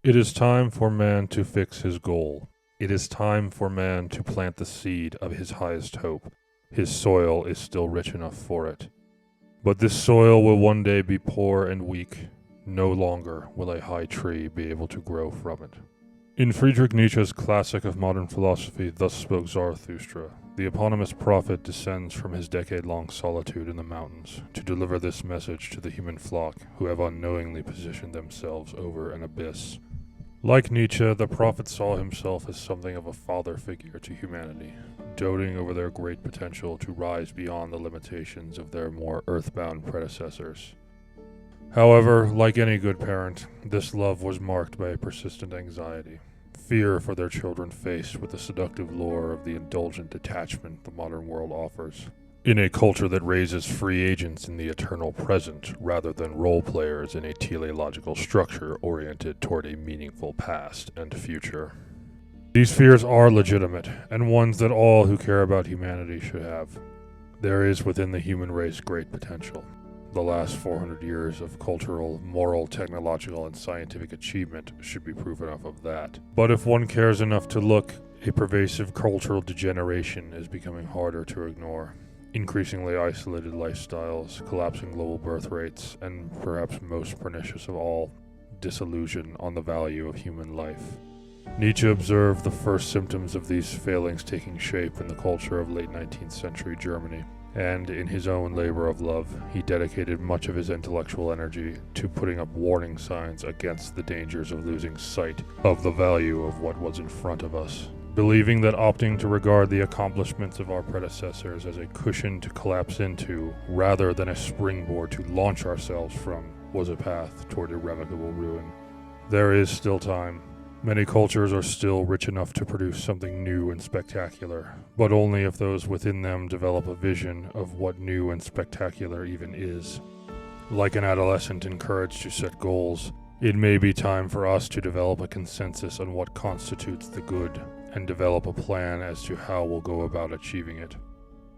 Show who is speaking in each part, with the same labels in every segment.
Speaker 1: It is time for man to fix his goal. It is time for man to plant the seed of his highest hope. His soil is still rich enough for it. But this soil will one day be poor and weak. No longer will a high tree be able to grow from it. In Friedrich Nietzsche's classic of modern philosophy, Thus Spoke Zarathustra, the eponymous prophet descends from his decade-long solitude in the mountains to deliver this message to the human flock who have unknowingly positioned themselves over an abyss. Like Nietzsche, the prophet saw himself as something of a father figure to humanity, doting over their great potential to rise beyond the limitations of their more earthbound predecessors. However, like any good parent, this love was marked by a persistent anxiety, fear for their children faced with the seductive lure of the indulgent detachment the modern world offers. In a culture that raises free agents in the eternal present rather than role players in a teleological structure oriented toward a meaningful past and future. These fears are legitimate, and ones that all who care about humanity should have. There is within the human race great potential. The last 400 years of cultural, moral, technological, and scientific achievement should be proof enough of that. But if one cares enough to look, a pervasive cultural degeneration is becoming harder to ignore. Increasingly isolated lifestyles, collapsing global birth rates, and perhaps most pernicious of all, disillusion on the value of human life. Nietzsche observed the first symptoms of these failings taking shape in the culture of late 19th century Germany, and in his own labor of love, he dedicated much of his intellectual energy to putting up warning signs against the dangers of losing sight of the value of what was in front of us. Believing that opting to regard the accomplishments of our predecessors as a cushion to collapse into, rather than a springboard to launch ourselves from, was a path toward irrevocable ruin. There is still time. Many cultures are still rich enough to produce something new and spectacular, but only if those within them develop a vision of what new and spectacular even is. Like an adolescent encouraged to set goals, it may be time for us to develop a consensus on what constitutes the good, and develop a plan as to how we'll go about achieving it.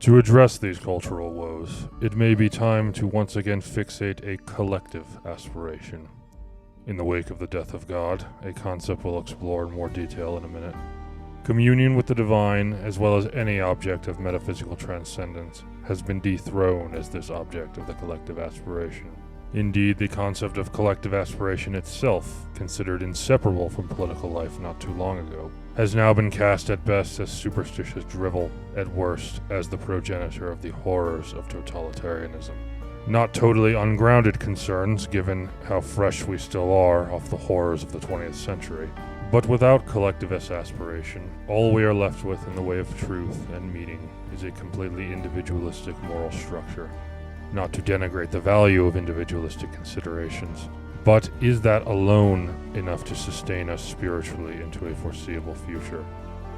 Speaker 1: To address these cultural woes, it may be time to once again fixate a collective aspiration. In the wake of the death of God, a concept we'll explore in more detail in a minute, communion with the divine, as well as any object of metaphysical transcendence, has been dethroned as this object of the collective aspiration. Indeed, the concept of collective aspiration itself, considered inseparable from political life not too long ago, has now been cast at best as superstitious drivel, at worst as the progenitor of the horrors of totalitarianism. Not totally ungrounded concerns, given how fresh we still are off the horrors of the 20th century. But without collectivist aspiration, all we are left with in the way of truth and meaning is a completely individualistic moral structure. Not to denigrate the value of individualistic considerations, but is that alone enough to sustain us spiritually into a foreseeable future?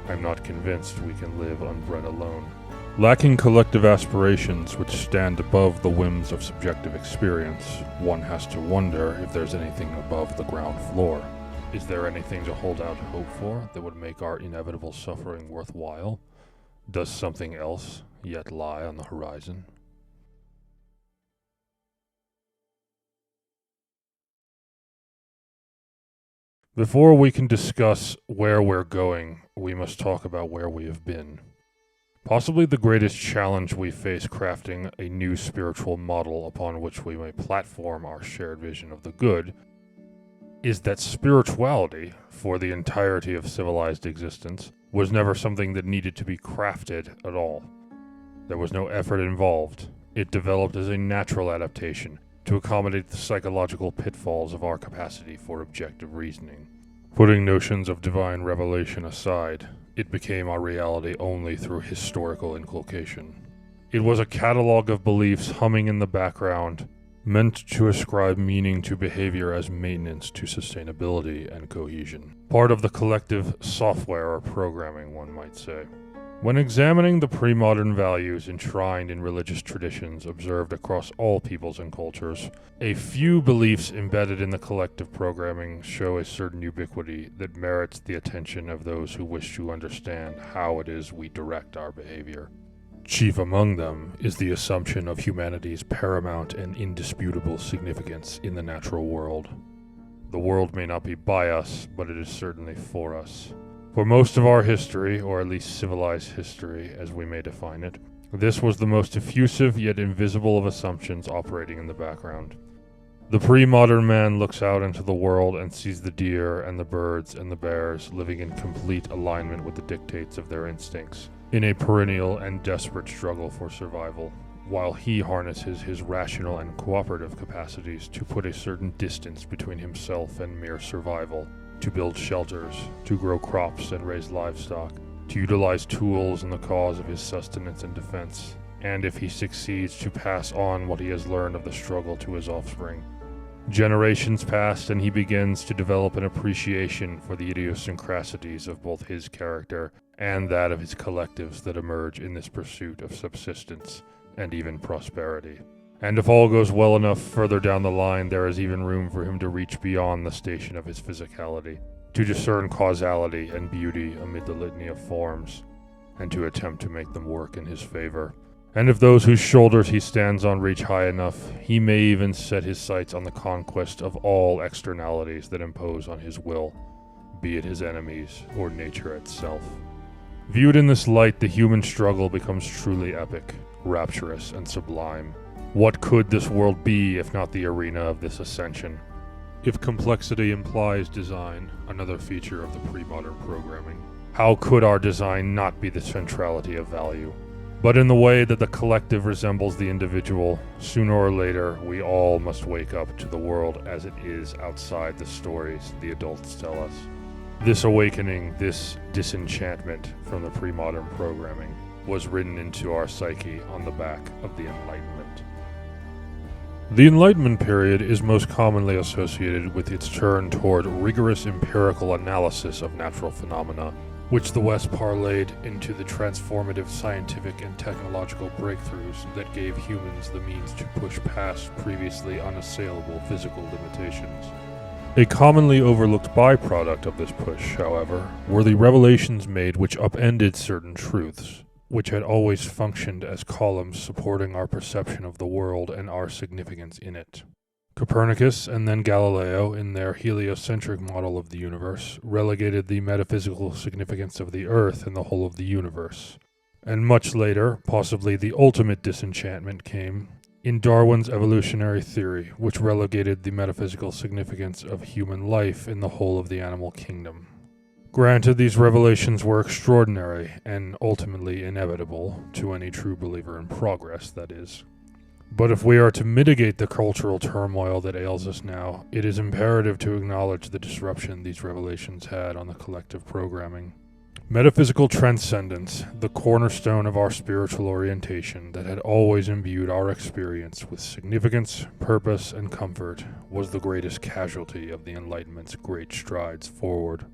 Speaker 1: I'm not convinced we can live unbred alone. Lacking collective aspirations which stand above the whims of subjective experience, one has to wonder if there's anything above the ground floor. Is there anything to hold out hope for that would make our inevitable suffering worthwhile? Does something else yet lie on the horizon? Before we can discuss where we're going, we must talk about where we have been. Possibly the greatest challenge we face crafting a new spiritual model upon which we may platform our shared vision of the good is that spirituality, for the entirety of civilized existence, was never something that needed to be crafted at all. There was no effort involved. It developed as a natural adaptation to accommodate the psychological pitfalls of our capacity for objective reasoning. Putting notions of divine revelation aside, it became our reality only through historical inculcation. It was a catalog of beliefs humming in the background, meant to ascribe meaning to behavior as maintenance to sustainability and cohesion. Part of the collective software or programming, one might say. When examining the pre-modern values enshrined in religious traditions observed across all peoples and cultures, a few beliefs embedded in the collective programming show a certain ubiquity that merits the attention of those who wish to understand how it is we direct our behavior. Chief among them is the assumption of humanity's paramount and indisputable significance in the natural world. The world may not be by us, but it is certainly for us. For most of our history, or at least civilized history as we may define it, this was the most effusive yet invisible of assumptions operating in the background. The pre-modern man looks out into the world and sees the deer and the birds and the bears living in complete alignment with the dictates of their instincts, in a perennial and desperate struggle for survival, while he harnesses his rational and cooperative capacities to put a certain distance between himself and mere survival, to build shelters, to grow crops and raise livestock, to utilize tools in the cause of his sustenance and defense, and if he succeeds, to pass on what he has learned of the struggle to his offspring. Generations pass, and he begins to develop an appreciation for the idiosyncrasies of both his character and that of his collectives that emerge in this pursuit of subsistence and even prosperity. And if all goes well enough further down the line, there is even room for him to reach beyond the station of his physicality, to discern causality and beauty amid the litany of forms, and to attempt to make them work in his favor. And if those whose shoulders he stands on reach high enough, he may even set his sights on the conquest of all externalities that impose on his will, be it his enemies or nature itself. Viewed in this light, the human struggle becomes truly epic, rapturous, and sublime. What could this world be if not the arena of this ascension? If complexity implies design, another feature of the pre-modern programming, how could our design not be the centrality of value? But in the way that the collective resembles the individual, sooner or later we all must wake up to the world as it is outside the stories the adults tell us. This awakening, this disenchantment from the pre-modern programming, was written into our psyche on the back of the Enlightenment. The Enlightenment period is most commonly associated with its turn toward rigorous empirical analysis of natural phenomena, which the West parlayed into the transformative scientific and technological breakthroughs that gave humans the means to push past previously unassailable physical limitations. A commonly overlooked byproduct of this push, however, were the revelations made which upended certain truths, which had always functioned as columns supporting our perception of the world and our significance in it. Copernicus and then Galileo, in their heliocentric model of the universe, relegated the metaphysical significance of the Earth and the whole of the universe. And much later, possibly the ultimate disenchantment came in Darwin's evolutionary theory, which relegated the metaphysical significance of human life in the whole of the animal kingdom. Granted, these revelations were extraordinary and ultimately inevitable to any true believer in progress, that is. But if we are to mitigate the cultural turmoil that ails us now, it is imperative to acknowledge the disruption these revelations had on the collective programming. Metaphysical transcendence, the cornerstone of our spiritual orientation that had always imbued our experience with significance, purpose, and comfort, was the greatest casualty of the Enlightenment's great strides forward.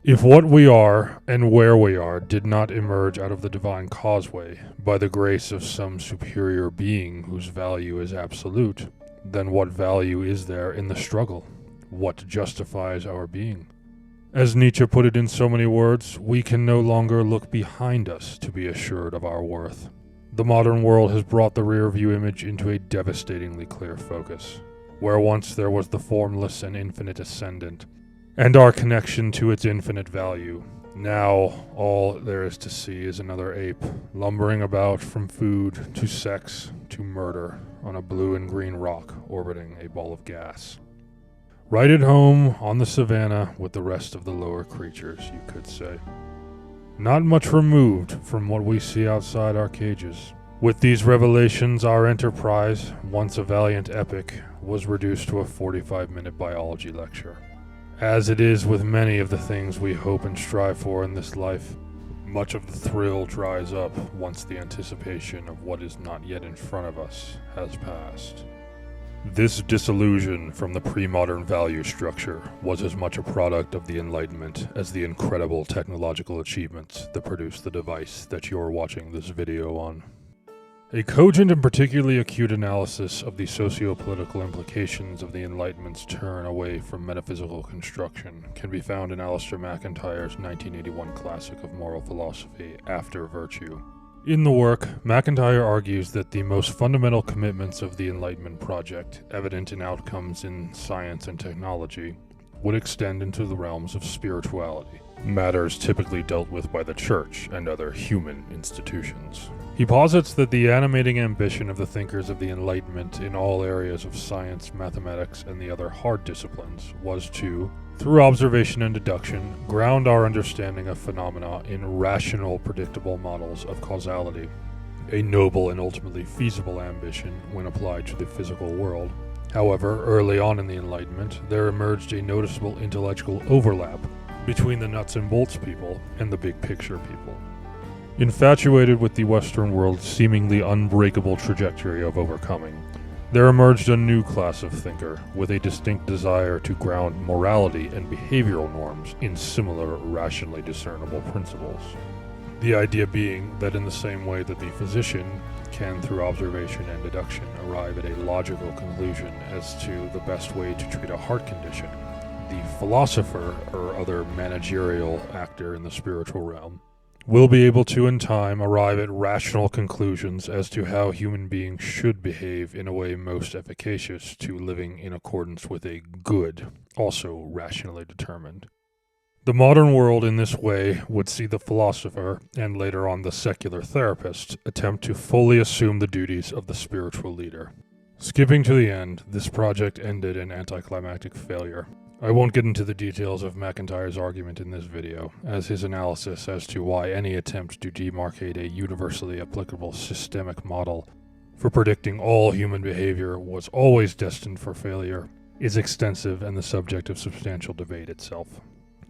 Speaker 1: If what we are and where we are did not emerge out of the divine causeway by the grace of some superior being whose value is absolute, then what value is there in the struggle? What justifies our being? As Nietzsche put it in so many words, we can no longer look behind us to be assured of our worth. The modern world has brought the rear-view image into a devastatingly clear focus. Where once there was the formless and infinite ascendant, and our connection to its infinite value, now all there is to see is another ape, lumbering about from food to sex to murder on a blue and green rock orbiting a ball of gas. Right at home on the savannah with the rest of the lower creatures, you could say. Not much removed from what we see outside our cages. With these revelations, our enterprise, once a valiant epic, was reduced to a 45-minute biology lecture. As it is with many of the things we hope and strive for in this life, much of the thrill dries up once the anticipation of what is not yet in front of us has passed. This disillusion from the pre-modern value structure was as much a product of the Enlightenment as the incredible technological achievements that produced the device that you're watching this video on. A cogent and particularly acute analysis of the socio-political implications of the Enlightenment's turn away from metaphysical construction can be found in Alasdair MacIntyre's 1981 classic of moral philosophy, After Virtue. In the work, MacIntyre argues that the most fundamental commitments of the Enlightenment project, evident in outcomes in science and technology, would extend into the realms of spirituality, matters typically dealt with by the church and other human institutions. He posits that the animating ambition of the thinkers of the Enlightenment in all areas of science, mathematics, and the other hard disciplines was to, through observation and deduction, ground our understanding of phenomena in rational, predictable models of causality, a noble and ultimately feasible ambition when applied to the physical world. However, early on in the Enlightenment, there emerged a noticeable intellectual overlap between the nuts and bolts people and the big picture people. Infatuated with the Western world's seemingly unbreakable trajectory of overcoming, there emerged a new class of thinker with a distinct desire to ground morality and behavioral norms in similar, rationally discernible principles. The idea being that in the same way that the physician can, through observation and deduction, arrive at a logical conclusion as to the best way to treat a heart condition, the philosopher, or other managerial actor in the spiritual realm, will be able to, in time, arrive at rational conclusions as to how human beings should behave in a way most efficacious to living in accordance with a good, also rationally determined. The modern world in this way would see the philosopher, and later on the secular therapist, attempt to fully assume the duties of the spiritual leader. Skipping to the end, this project ended in anticlimactic failure. I won't get into the details of McIntyre's argument in this video, as his analysis as to why any attempt to demarcate a universally applicable systemic model for predicting all human behavior was always destined for failure is extensive and the subject of substantial debate itself.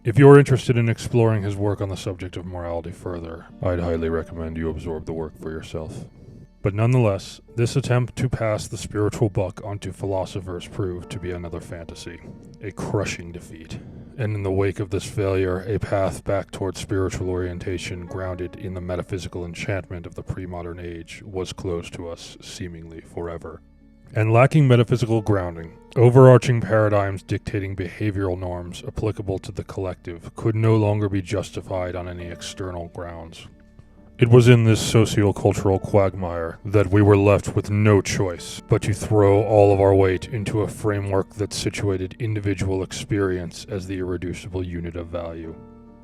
Speaker 1: If you're interested in exploring his work on the subject of morality further, I'd highly recommend you absorb the work for yourself. But nonetheless, this attempt to pass the spiritual buck onto philosophers proved to be another fantasy, a crushing defeat. And in the wake of this failure, a path back towards spiritual orientation grounded in the metaphysical enchantment of the pre-modern age was closed to us seemingly forever. And lacking metaphysical grounding, overarching paradigms dictating behavioral norms applicable to the collective could no longer be justified on any external grounds. It was in this socio-cultural quagmire that we were left with no choice but to throw all of our weight into a framework that situated individual experience as the irreducible unit of value.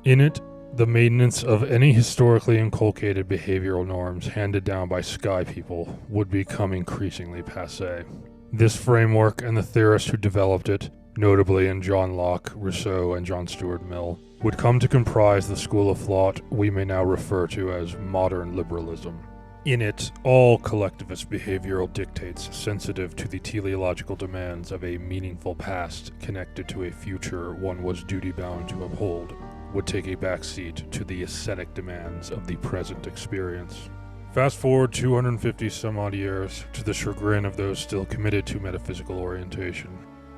Speaker 1: In it, the maintenance of any historically inculcated behavioral norms handed down by sky people would become increasingly passé. This framework and the theorists who developed it, notably in John Locke, Rousseau, and John Stuart Mill, would come to comprise the school of thought we may now refer to as modern liberalism. In it, all collectivist behavioral dictates sensitive to the teleological demands of a meaningful past connected to a future one was duty-bound to uphold would take a backseat to the ascetic demands of the present experience. Fast forward 250 some odd years to the chagrin of those still committed to metaphysical orientation,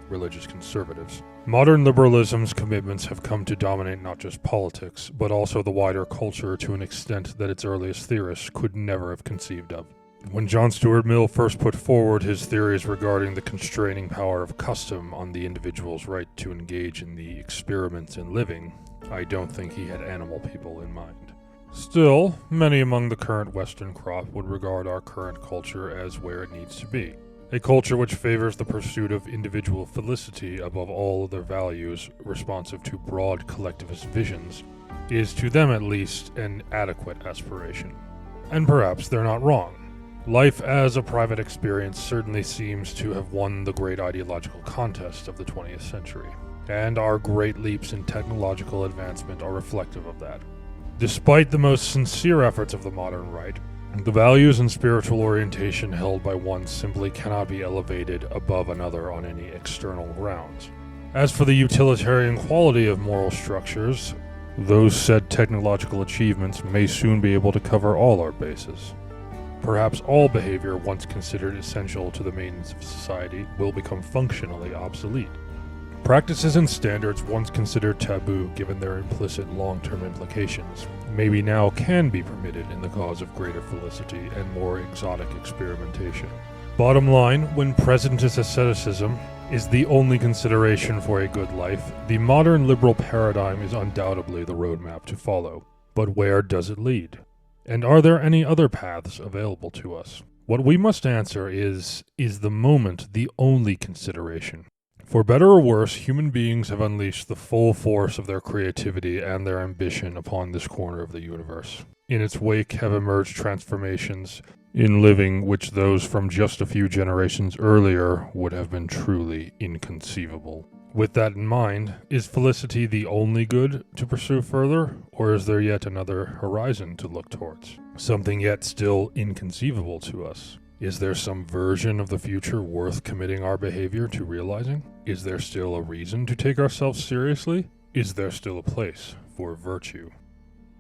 Speaker 1: religious conservatives. Modern liberalism's commitments have come to dominate not just politics, but also the wider culture to an extent that its earliest theorists could never have conceived of. When John Stuart Mill first put forward his theories regarding the constraining power of custom on the individual's right to engage in the experiments in living, I don't think he had animal people in mind. Still, many among the current Western crop would regard our current culture as where it needs to be. A culture which favors the pursuit of individual felicity above all other values, responsive to broad collectivist visions, is to them at least an adequate aspiration. And perhaps they're not wrong. Life as a private experience certainly seems to have won the great ideological contest of the 20th century, and our great leaps in technological advancement are reflective of that. Despite the most sincere efforts of the modern right, the values and spiritual orientation held by one simply cannot be elevated above another on any external grounds. As for the utilitarian quality of moral structures, those said technological achievements may soon be able to cover all our bases. Perhaps all behavior once considered essential to the maintenance of society will become functionally obsolete. Practices and standards once considered taboo given their implicit long-term implications, maybe now can be permitted in the cause of greater felicity and more exotic experimentation. Bottom line, when present is asceticism is the only consideration for a good life, the modern liberal paradigm is undoubtedly the roadmap to follow. But where does it lead? And are there any other paths available to us? What we must answer is the moment the only consideration? For better or worse, human beings have unleashed the full force of their creativity and their ambition upon this corner of the universe. In its wake have emerged transformations in living which those from just a few generations earlier would have been truly inconceivable. With that in mind, is felicity the only good to pursue further, or is there yet another horizon to look towards? Something yet still inconceivable to us? Is there some version of the future worth committing our behavior to realizing? Is there still a reason to take ourselves seriously? Is there still a place for virtue?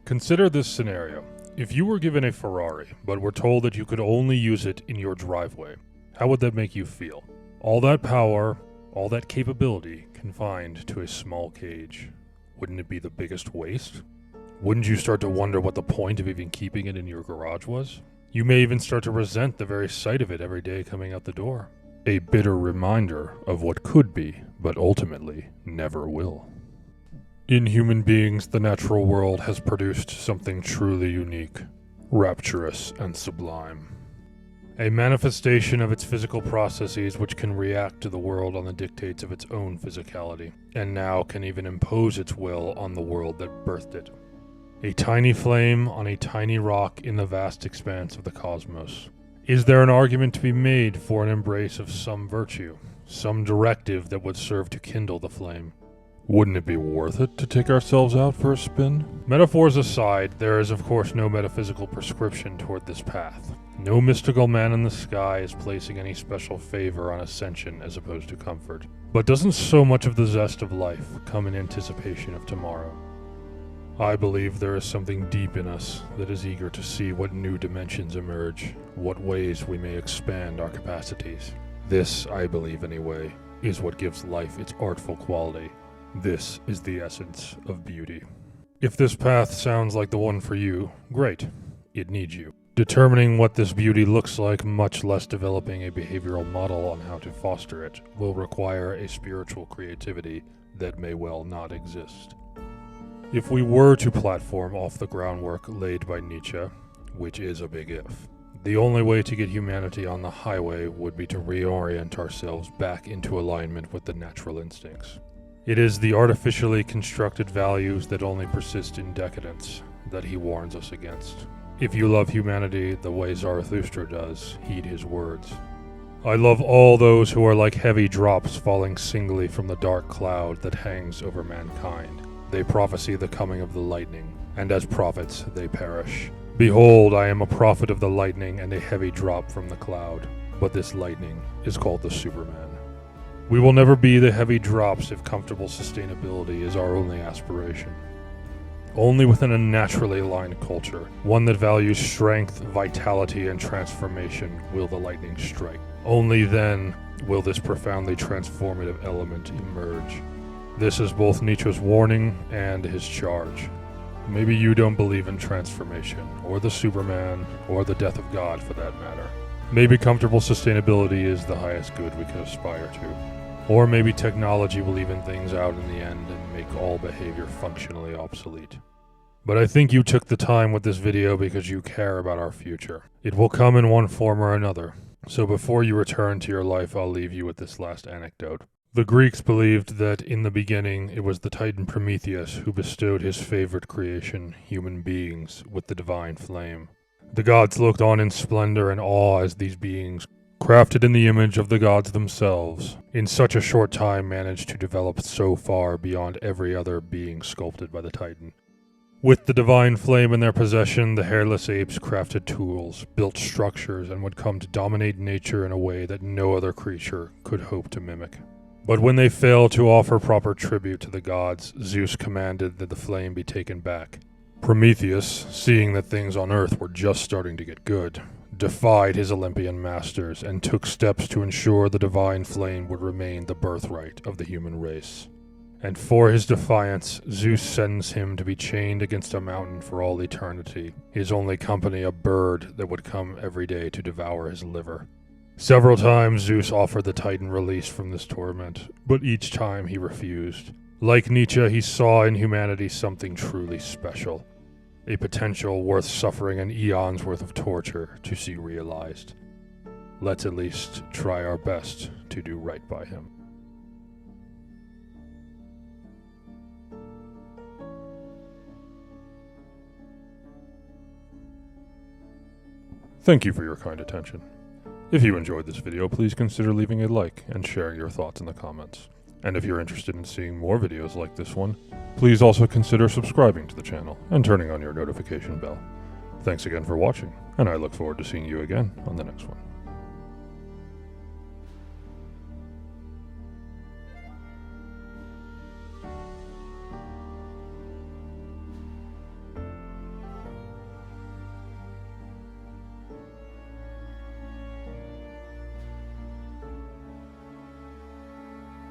Speaker 1: Consider this scenario. If you were given a Ferrari, but were told that you could only use it in your driveway, how would that make you feel? All that power, all that capability confined to a small cage. Wouldn't it be the biggest waste? Wouldn't you start to wonder what the point of even keeping it in your garage was? You may even start to resent the very sight of it every day coming out the door. A bitter reminder of what could be, but ultimately never will. In human beings, the natural world has produced something truly unique, rapturous and sublime. A manifestation of its physical processes which can react to the world on the dictates of its own physicality, and now can even impose its will on the world that birthed it. A tiny flame on a tiny rock in the vast expanse of the cosmos. Is there an argument to be made for an embrace of some virtue, some directive that would serve to kindle the flame? Wouldn't it be worth it to take ourselves out for a spin? Metaphors aside, there is of course no metaphysical prescription toward this path. No mystical man in the sky is placing any special favor on ascension as opposed to comfort. But doesn't so much of the zest of life come in anticipation of tomorrow? I believe there is something deep in us that is eager to see what new dimensions emerge, what ways we may expand our capacities. This, I believe anyway, is what gives life its artful quality. This is the essence of beauty. If this path sounds like the one for you, great. It needs you. Determining what this beauty looks like, much less developing a behavioral model on how to foster it, will require a spiritual creativity that may well not exist. If we were to platform off the groundwork laid by Nietzsche, which is a big if, the only way to get humanity on the highway would be to reorient ourselves back into alignment with the natural instincts. It is the artificially constructed values that only persist in decadence that he warns us against. If you love humanity the way Zarathustra does, heed his words. I love all those who are like heavy drops falling singly from the dark cloud that hangs over mankind. They prophesy the coming of the lightning, and as prophets they perish. Behold, I am a prophet of the lightning and a heavy drop from the cloud, but this lightning is called the Superman. We will never be the heavy drops if comfortable sustainability is our only aspiration. Only within a naturally aligned culture, one that values strength, vitality, and transformation, will the lightning strike. Only then will this profoundly transformative element emerge. This is both Nietzsche's warning and his charge. Maybe you don't believe in transformation, or the Superman, or the death of God for that matter. Maybe comfortable sustainability is the highest good we can aspire to. Or maybe technology will even things out in the end and make all behavior functionally obsolete. But I think you took the time with this video because you care about our future. It will come in one form or another. So before you return to your life, I'll leave you with this last anecdote. The Greeks believed that in the beginning it was the Titan Prometheus who bestowed his favorite creation, human beings, with the divine flame. The gods looked on in splendor and awe as these beings, crafted in the image of the gods themselves, in such a short time managed to develop so far beyond every other being sculpted by the Titan. With the divine flame in their possession, the hairless apes crafted tools, built structures, and would come to dominate nature in a way that no other creature could hope to mimic. But when they failed to offer proper tribute to the gods, Zeus commanded that the flame be taken back. Prometheus, seeing that things on Earth were just starting to get good, defied his Olympian masters and took steps to ensure the divine flame would remain the birthright of the human race. And for his defiance, Zeus sends him to be chained against a mountain for all eternity, his only company a bird that would come every day to devour his liver. Several times Zeus offered the Titan release from this torment, but each time he refused. Like Nietzsche, he saw in humanity something truly special, a potential worth suffering an eon's worth of torture to see realized. Let's at least try our best to do right by him. Thank you for your kind attention. If you enjoyed this video, please consider leaving a like and sharing your thoughts in the comments. And if you're interested in seeing more videos like this one, please also consider subscribing to the channel and turning on your notification bell. Thanks again for watching, and I look forward to seeing you again on the next one.